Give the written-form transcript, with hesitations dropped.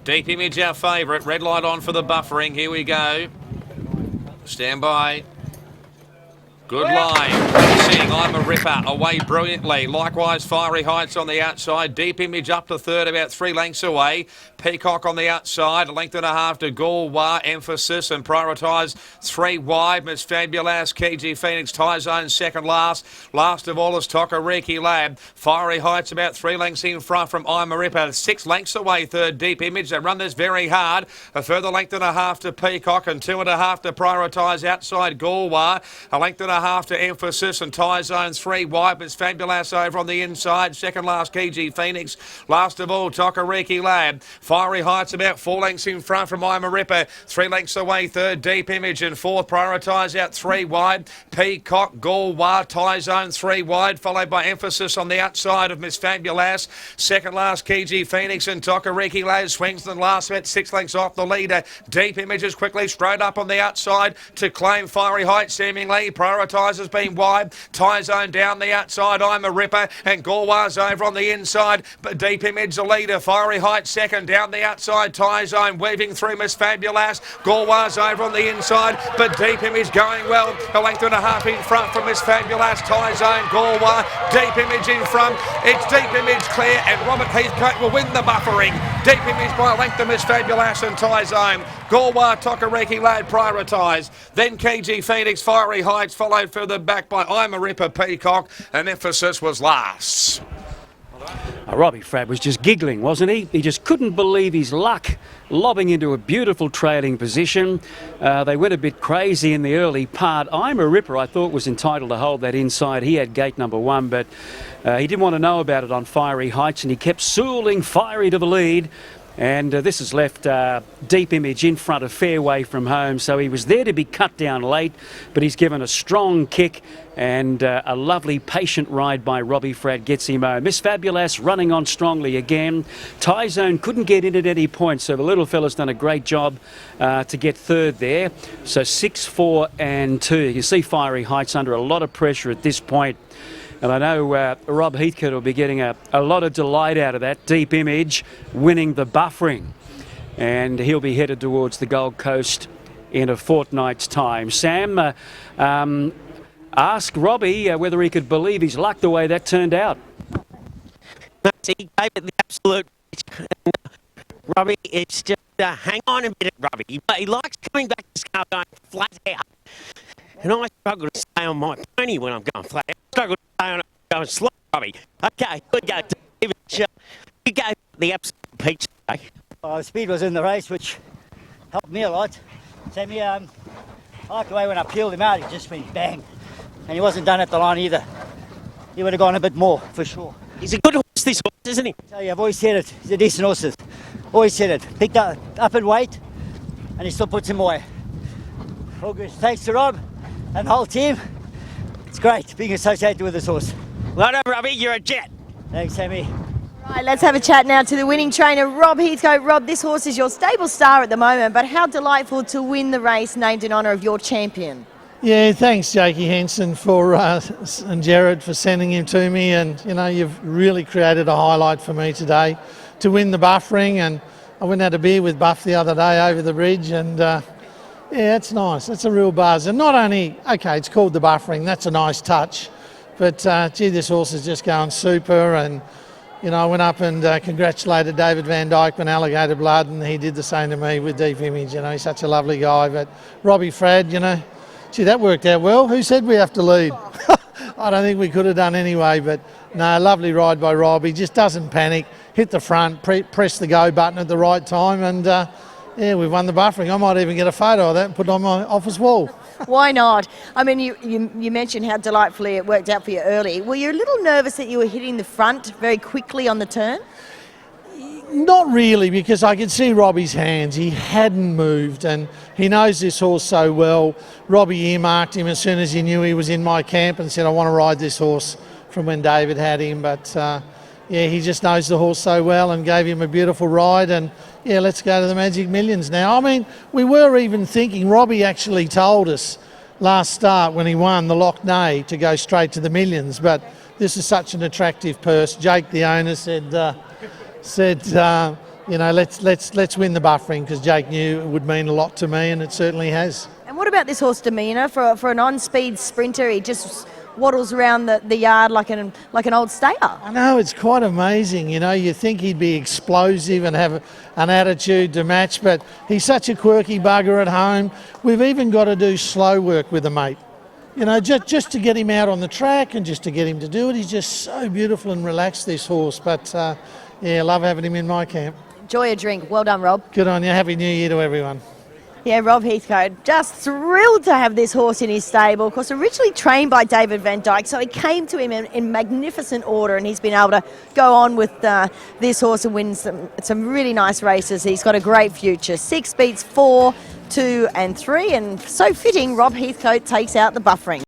Deep Image, our favourite. Red light on for the buffering. Here we go. Stand by. Good line. Seeing I'm a Ripper away brilliantly. Likewise, Fiery Heights on the outside. Deep Image up to third, about 3 lengths away. Peacock on the outside, a length and a half to Galway, Emphasis, and Prioritise 3 wide. Miss Fabulous, KG Phoenix, Tie Zone second last. Last of all is Tokariki Lab. Fiery Heights about 3 lengths in front from I'm a Ripper. 6 lengths away, third Deep Image. They run this very hard. A further length and a half to Peacock and 2.5 to Prioritise outside Galway. A length and a half to Emphasis and Tie Zone 3 wide. Miss Fabulous over on the inside. Second last KG Phoenix. Last of all Tokariki Lab. Fiery Heights about 4 lengths in front from I'm a Ripper. 3 lengths away, third Deep Image and fourth Prioritise out 3 wide. Peacock, Galway, Tie Zone 3 wide, followed by Emphasis on the outside of Miss Fabulous. Second last KG Phoenix and Tokariki Lab swings the last about 6 lengths off the leader. Deep Images quickly straight up on the outside to claim Fiery Heights seemingly. Prioritise has been wide. Tie Zone down the outside. I'm a Ripper and Galway's over on the inside. But Deep Image the leader. Fiery Heights second down the outside. Tie Zone weaving through Miss Fabulous. Galway's over on the inside. But Deep Image going well. A length and a half in front from Miss Fabulous. Tie Zone, Galway. Deep Image in front. It's Deep Image clear and Robert Heathcote will win the buffering. Deep Image by a length of Miss Fabulous and Tie Zone. Galway, Tokariki Lad, Prioritise. Then KG Phoenix, Fiery Heights, followed further back by I'm a Ripper, Peacock, and Emphasis was last. Robbie Fradd was just giggling, wasn't he? He just couldn't believe his luck, lobbing into a beautiful trailing position. They went a bit crazy in the early part. I'm a Ripper, I thought, was entitled to hold that inside. He had gate number 1, but he didn't want to know about it on Fiery Heights, and he kept sooling Fiery to the lead. And this has left Deep Image in front of Fairway from home. So he was there to be cut down late, but he's given a strong kick and a lovely patient ride by Robbie Fradd gets him home. Miss Fabulous running on strongly again. Tie Zone couldn't get in at any point, so the little fella's done a great job to get third there. So 6, 4 and 2. You can see Fiery Heights under a lot of pressure at this point. And I know Rob Heathcote will be getting a lot of delight out of that. Deep Image winning the buffering. And he'll be headed towards the Gold Coast in a fortnight's time. Sam, ask Robbie whether he could believe his luck the way that turned out. He gave it the absolute... Robbie, it's just hang on a minute, Robbie. He likes coming back to this car going flat out. And I struggle to stay on my pony when I'm going flat out. I struggle to stay on it going slow, Robbie. Okay, good go, David. You gave the absolute peach today. The speed was in the race, which helped me a lot. Sammy, I like the way when I peeled him out, he just went bang. And he wasn't done at the line either. He would have gone a bit more, for sure. He's a good horse, this horse, isn't he? I tell you, I've always said it. He's a decent horse. Always said it. Picked up in weight, and he still puts him away. All good. Thanks to Rob and the whole team. It's great being associated with this horse. Well done, Robbie. You're a jet. Thanks, Sammy. Right, let's have a chat now to the winning trainer, Rob Heathcote. Rob, this horse is your stable star at the moment, but how delightful to win the race named in honour of your champion. Yeah, thanks, Jakey Henson, and Jared for sending him to me. And, you know, you've really created a highlight for me today to win the buffering. And I went and had a beer with Buff the other day over the bridge, and yeah, it's nice. It's a real buzz. And not only, okay, it's called the buffering, that's a nice touch, but gee, this horse is just going super. And, you know, I went up and congratulated David Van Dyke from Alligator Blood, and he did the same to me with Deep Image. You know, he's such a lovely guy. But Robbie Fradd, you know, gee, that worked out well. Who said we have to lead? I don't think we could have done anyway, but no, lovely ride by Rob. He just doesn't panic, hit the front, press the go button at the right time, and yeah, we've won the buffering. I might even get a photo of that and put it on my office wall. Why not? I mean, you mentioned how delightfully it worked out for you early. Were you a little nervous that you were hitting the front very quickly on the turn? Not really, because I could see Robbie's hands. He hadn't moved, and he knows this horse so well. Robbie earmarked him as soon as he knew he was in my camp and said, I want to ride this horse from when David had him. But yeah, he just knows the horse so well and gave him a beautiful ride. And yeah, let's go to the Magic Millions now. I mean, we were even thinking, Robbie actually told us last start when he won the Loch Nay to go straight to the Millions, but this is such an attractive purse. Jake, the owner, said, you know, let's win the Buffering, because Jake knew it would mean a lot to me, and it certainly has. And what about this horse demeanour for an on-speed sprinter? He just waddles around the yard like an old stayer. I know, it's quite amazing. You know, you think he'd be explosive and have an attitude to match, but he's such a quirky bugger at home. We've even got to do slow work with him, mate. You know, just to get him out on the track and just to get him to do it. He's just so beautiful and relaxed, this horse. But, yeah, love having him in my camp. Enjoy a drink. Well done, Rob. Good on you. Happy New Year to everyone. Yeah, Rob Heathcote, just thrilled to have this horse in his stable. Of course, originally trained by David Van Dyke, so he came to him in magnificent order, and he's been able to go on with this horse and win some really nice races. He's got a great future. 6 beats 4, 2 and 3, and so fitting, Rob Heathcote takes out the Buffering.